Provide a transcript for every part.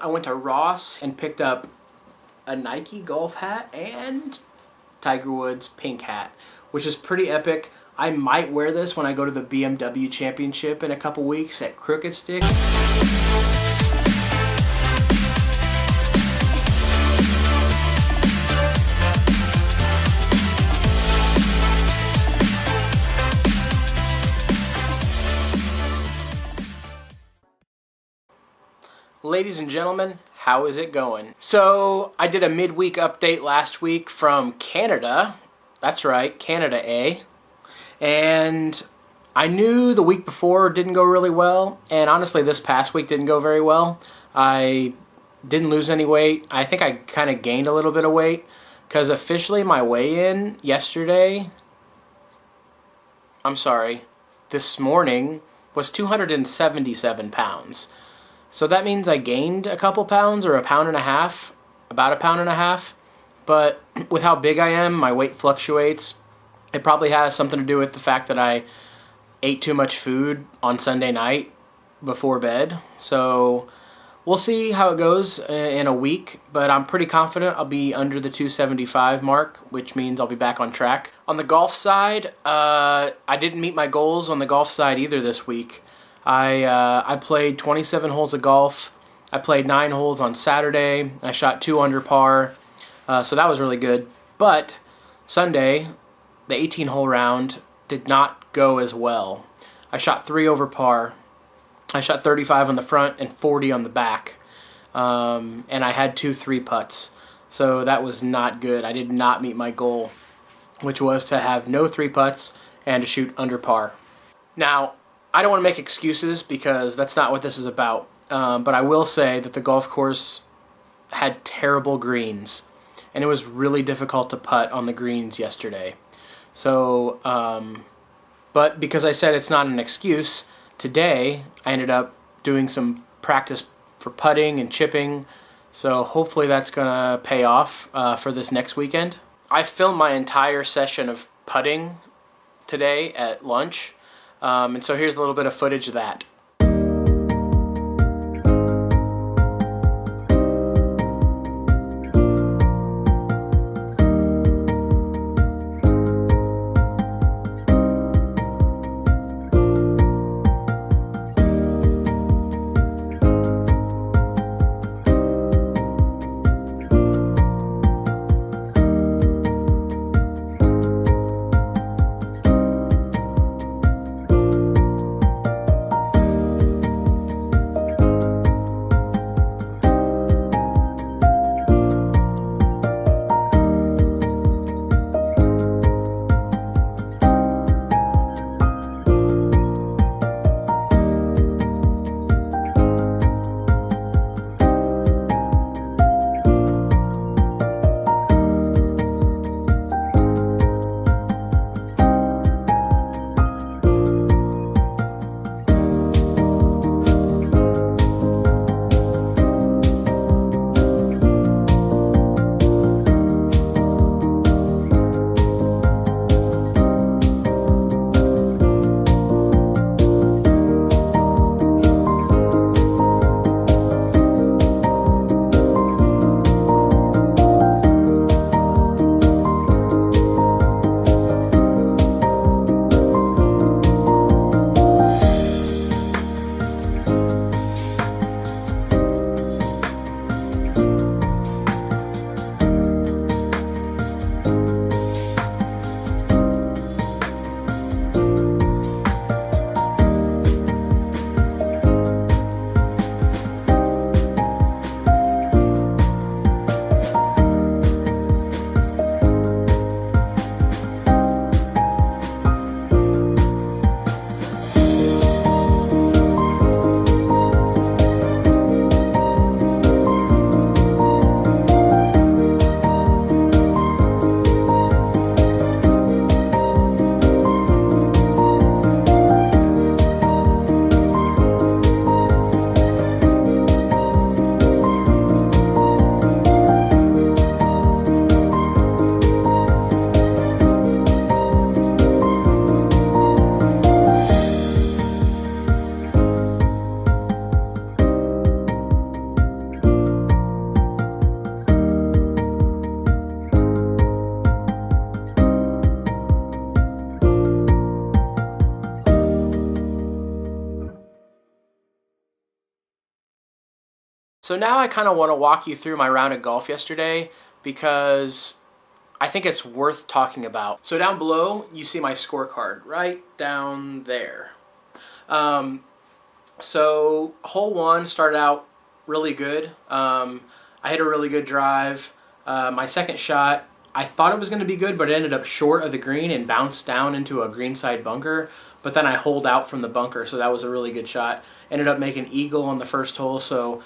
I went to Ross and picked up a Nike golf hat and Tiger Woods pink hat, which is pretty epic. I might wear this when I go to the BMW Championship in a couple weeks at Crooked Stick. Ladies and gentlemen, how is it going? So, I did a midweek update last week from Canada. That's right, Canada, eh? And I knew the week before didn't go really well, and honestly this past week didn't go very well. I didn't lose any weight. I think I kind of gained a little bit of weight, because officially my weigh-in yesterday, this morning, was 277 pounds. So that means I gained a couple pounds, or a pound and a half, about a pound and a half. But with how big I am, my weight fluctuates. It probably has something to do with the fact that I ate too much food on Sunday night before bed. So we'll see how it goes in a week, but I'm pretty confident I'll be under the 275 mark, which means I'll be back on track. On the golf side, I didn't meet my goals on the golf side either this week. I played 27 holes of golf. I played 9 holes on Saturday. I shot 2 under par, so that was really good. But Sunday, the 18-hole round did not go as well. I shot 3 over par. I shot 35 on the front and 40 on the back, and I had 2 3-putts. So that was not good. I did not meet my goal, which was to have no 3-putts and to shoot under par. Now, I don't want to make excuses because that's not what this is about, but I will say that the golf course had terrible greens, and it was really difficult to putt on the greens yesterday. So, but because I said it's not an excuse, today I ended up doing some practice for putting and chipping, so hopefully that's going to pay off for this next weekend. I filmed my entire session of putting today at lunch. And so here's a little bit of footage of that. So now I kind of want to walk you through my round of golf yesterday because I think it's worth talking about. So down below, you see my scorecard right down there. So hole 1 started out really good. I hit a really good drive. My second shot, I thought it was going to be good, but it ended up short of the green and bounced down into a greenside bunker. But then I holed out from the bunker, so that was a really good shot. Ended up making eagle on the first hole, so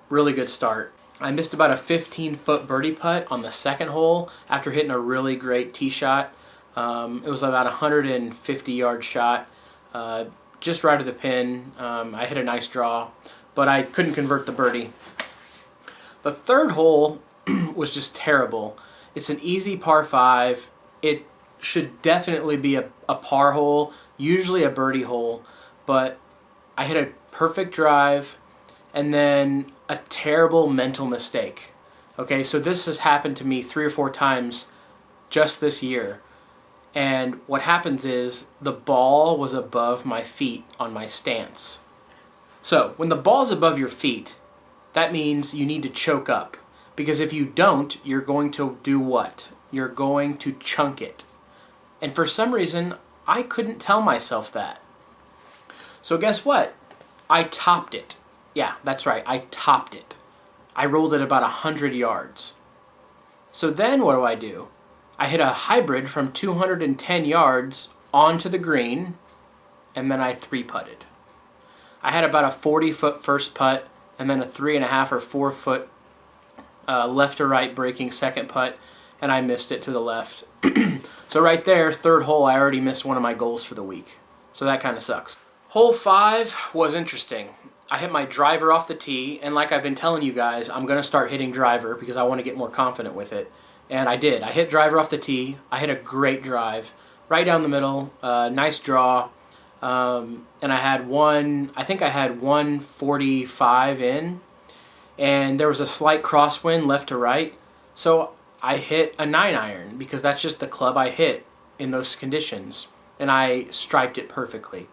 really good start. I missed about a 15-foot birdie putt on the second hole after hitting a really great tee shot. It was about a 150-yard shot, just right of the pin. I hit a nice draw, but I couldn't convert the birdie. The third hole was just terrible. It's an easy par 5. It should definitely be a par hole, usually a birdie hole, but I hit a perfect drive and then a terrible mental mistake. Okay, so this has happened to me 3 or 4 times just this year. And what happens is the ball was above my feet on my stance. So when the ball's above your feet, that means you need to choke up. Because if you don't, you're going to do what? You're going to chunk it. And for some reason, I couldn't tell myself that. So guess what? I topped it. Yeah, that's right, I topped it. I rolled it about 100 yards. So then what do? I hit a hybrid from 210 yards onto the green, and then I 3-putted. I had about a 40-foot first putt, and then a 3.5 or 4-foot left to right breaking second putt, and I missed it to the left. So right there, third hole, I already missed one of my goals for the week. So that kind of sucks. Hole 5 was interesting. I hit my driver off the tee, and like I've been telling you guys, I'm going to start hitting driver because I want to get more confident with it. And I did. I hit driver off the tee. I hit a great drive. Right down the middle. Nice draw. And I think I had 145 in. And there was a slight crosswind left to right. So I hit a 9-iron because that's just the club I hit in those conditions. And I striped it perfectly.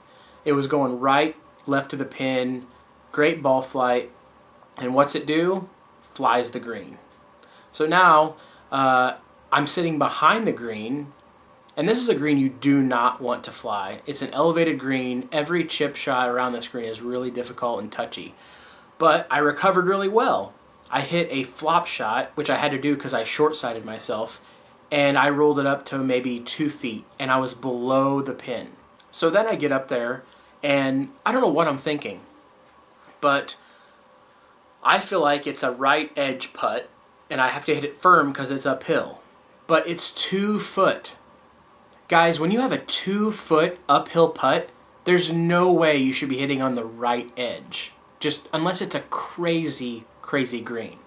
It was going right, left to the pin. Great ball flight. And what's it do? Flies the green. So now I'm sitting behind the green, and this is a green you do not want to fly. It's an elevated green. Every chip shot around this green is really difficult and touchy. But I recovered really well. I hit a flop shot, which I had to do because I short-sighted myself, and I rolled it up to maybe 2 feet, and I was below the pin. So then I get up there, and I don't know what I'm thinking, but I feel like it's a right edge putt, and I have to hit it firm because it's uphill. But it's 2 foot. Guys, when you have a 2-foot uphill putt, there's no way you should be hitting on the right edge. Just unless it's a crazy, crazy green.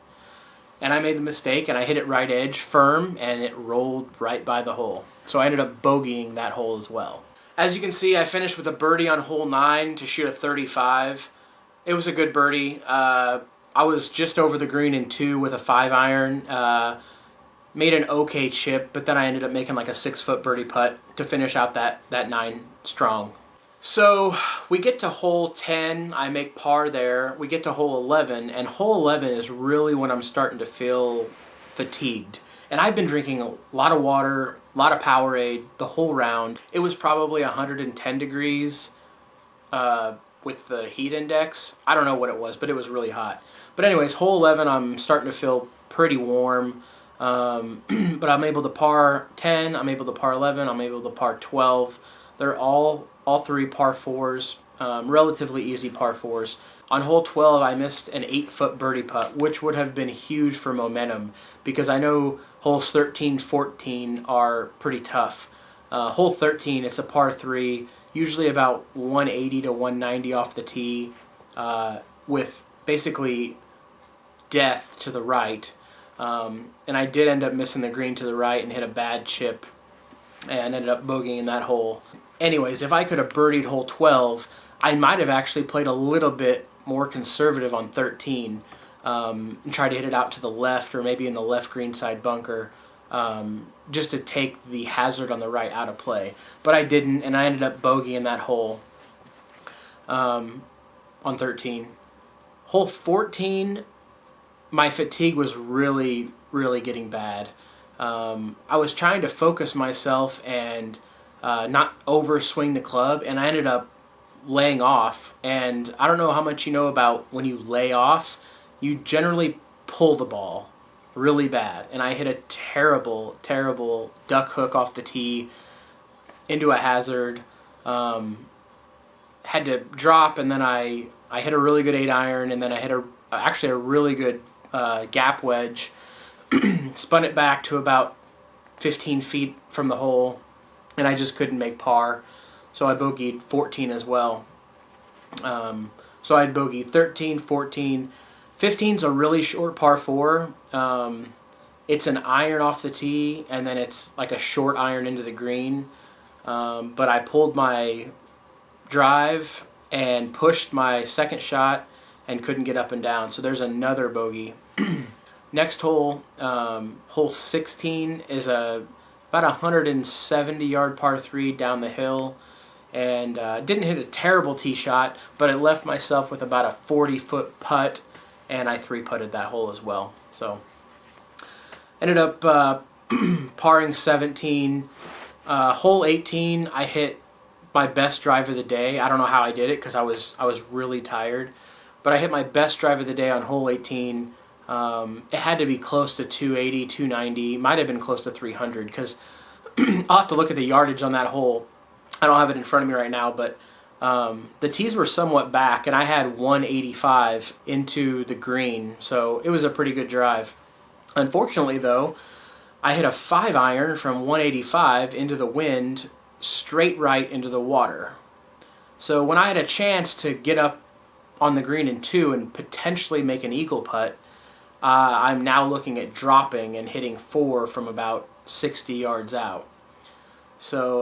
And I made the mistake, and I hit it right edge firm, and it rolled right by the hole. So I ended up bogeying that hole as well. As you can see, I finished with a birdie on hole 9 to shoot a 35. It was a good birdie. I was just over the green in 2 with a 5-iron. Made an okay chip, but then I ended up making like a 6-foot birdie putt to finish out that 9 strong. So we get to hole 10. I make par there. We get to hole 11, and hole 11 is really when I'm starting to feel fatigued. And I've been drinking a lot of water, a lot of Powerade the whole round. It was probably 110 degrees with the heat index. I don't know what it was, but it was really hot. But anyways, hole 11, I'm starting to feel pretty warm. But I'm able to par 10, I'm able to par 11, I'm able to par 12. They're all 3 par 4s, relatively easy par 4s. On hole 12, I missed an 8-foot birdie putt, which would have been huge for momentum because I know holes 13, 14 are pretty tough. Hole 13, it's a par 3, usually about 180 to 190 off the tee, with basically death to the right. And I did end up missing the green to the right and hit a bad chip and ended up bogeying in that hole. Anyways, if I could have birdied hole 12, I might have actually played a little bit more conservative on 13 and tried to hit it out to the left or maybe in the left green side bunker just to take the hazard on the right out of play. But I didn't, and I ended up bogeying that hole on 13. Hole 14, my fatigue was really, really getting bad. I was trying to focus myself and not overswing the club, and I ended up laying off. And I don't know how much you know about when you lay off, you generally pull the ball really bad. And I hit a terrible, terrible duck hook off the tee into a hazard. Had to drop, and then I hit a really good 8-iron, and then I hit actually a really good gap wedge. Spun it back to about 15 feet from the hole, and I just couldn't make par. So I bogeyed 14 as well. So I'd bogeyed 13, 14. 15's a really short par 4. It's an iron off the tee, and then it's like a short iron into the green. But I pulled my drive and pushed my second shot and couldn't get up and down. So there's another bogey. Next hole, hole 16, is about 170-yard par 3 down the hill, and didn't hit a terrible tee shot, but it left myself with about a 40-foot putt, and I 3-putted that hole as well. So ended up parring 17. Hole 18, I hit my best drive of the day. I don't know how I did it because I was really tired, but I hit my best drive of the day on hole 18. It had to be close to 280, 290, might have been close to 300, because I'll have to look at the yardage on that hole. I don't have it in front of me right now, but the tees were somewhat back, and I had 185 into the green, so it was a pretty good drive. Unfortunately, though, I hit a 5-iron from 185 into the wind, straight right into the water. So when I had a chance to get up on the green in 2 and potentially make an eagle putt, I'm now looking at dropping and hitting 4 from about 60 yards out. So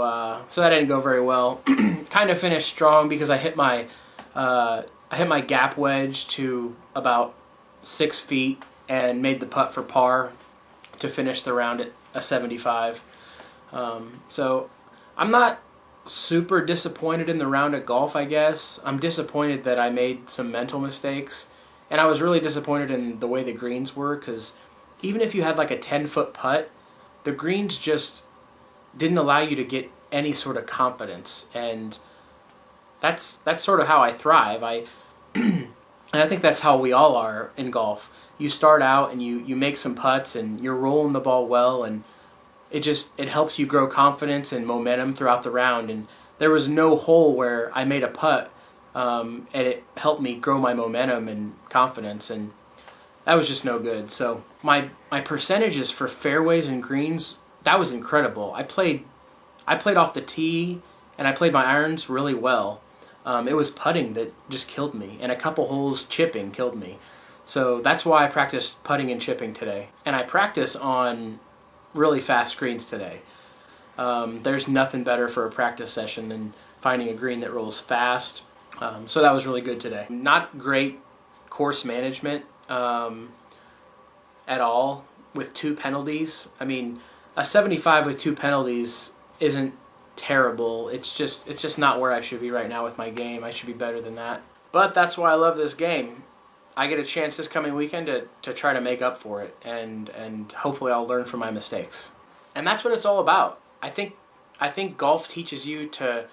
that didn't go very well. Kind of finished strong because I hit my gap wedge to about 6 feet and made the putt for par to finish the round at a 75. So I'm not super disappointed in the round at golf, I guess. I'm disappointed that I made some mental mistakes. And I was really disappointed in the way the greens were, because even if you had like a 10-foot putt, the greens just didn't allow you to get any sort of confidence. And that's sort of how I thrive. And I think that's how we all are in golf. You start out and you make some putts and you're rolling the ball well, and it helps you grow confidence and momentum throughout the round. And there was no hole where I made a putt and it helped me grow my momentum and confidence, and that was just no good. So my percentages for fairways and greens, that was incredible. I played off the tee, and I played my irons really well. It was putting that just killed me, and a couple holes chipping killed me. So that's why I practiced putting and chipping today. And I practice on really fast greens today. There's nothing better for a practice session than finding a green that rolls fast. So that was really good today. Not great course management at all with 2 penalties. I mean, a 75 with 2 penalties isn't terrible. It's just not where I should be right now with my game. I should be better than that. But that's why I love this game. I get a chance this coming weekend to try to make up for it, and hopefully I'll learn from my mistakes. And that's what it's all about. I think golf teaches you to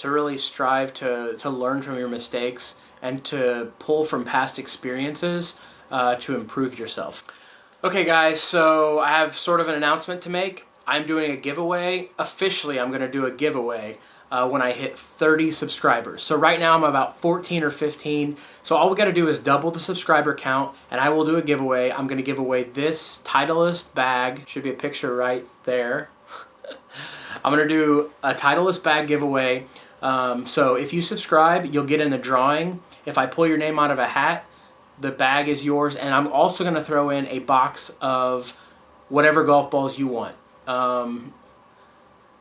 really strive to learn from your mistakes and to pull from past experiences to improve yourself. Okay guys, so I have sort of an announcement to make. I'm doing a giveaway. Officially, I'm going to do a giveaway when I hit 30 subscribers. So right now I'm about 14 or 15. So all we got to do is double the subscriber count, and I will do a giveaway. I'm going to give away this Titleist bag. Should be a picture right there. I'm going to do a Titleist bag giveaway. So if you subscribe, you'll get in the drawing. If I pull your name out of a hat, the bag is yours. And I'm also going to throw in a box of whatever golf balls you want.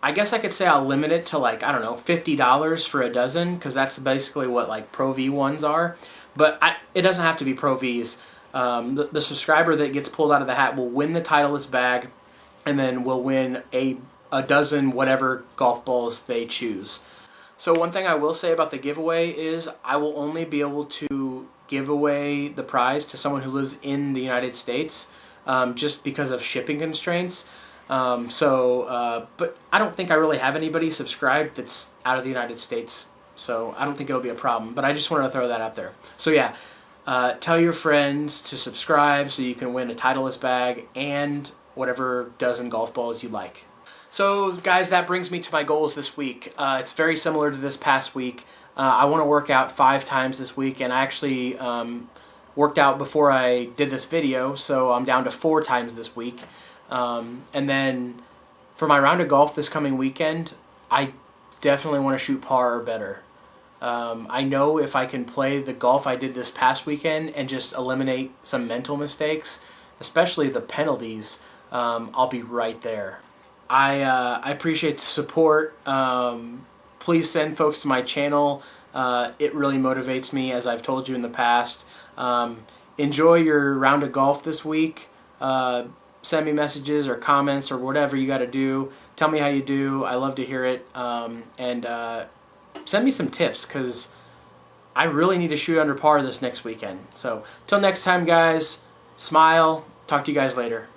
I guess I could say I'll limit it to, like, I don't know, $50 for a dozen, because that's basically what like Pro V ones are. But it doesn't have to be Pro Vs. The subscriber that gets pulled out of the hat will win the Titleist bag, and then will win a dozen whatever golf balls they choose. So one thing I will say about the giveaway is I will only be able to give away the prize to someone who lives in the United States, just because of shipping constraints. But I don't think I really have anybody subscribed that's out of the United States, so I don't think it'll be a problem. But I just wanted to throw that out there. So yeah, tell your friends to subscribe so you can win a Titleist bag and whatever dozen golf balls you like. So guys, that brings me to my goals this week. It's very similar to this past week. I want to work out 5 times this week, and I actually worked out before I did this video, so I'm down to 4 times this week. And then for my round of golf this coming weekend, I definitely want to shoot par or better. I know if I can play the golf I did this past weekend and just eliminate some mental mistakes, especially the penalties, I'll be right there. I appreciate the support. Please send folks to my channel. It really motivates me, as I've told you in the past. Enjoy your round of golf this week. Send me messages or comments or whatever you got to do. Tell me how you do. I love to hear it. And send me some tips, because I really need to shoot under par this next weekend. So till next time, guys, smile. Talk to you guys later.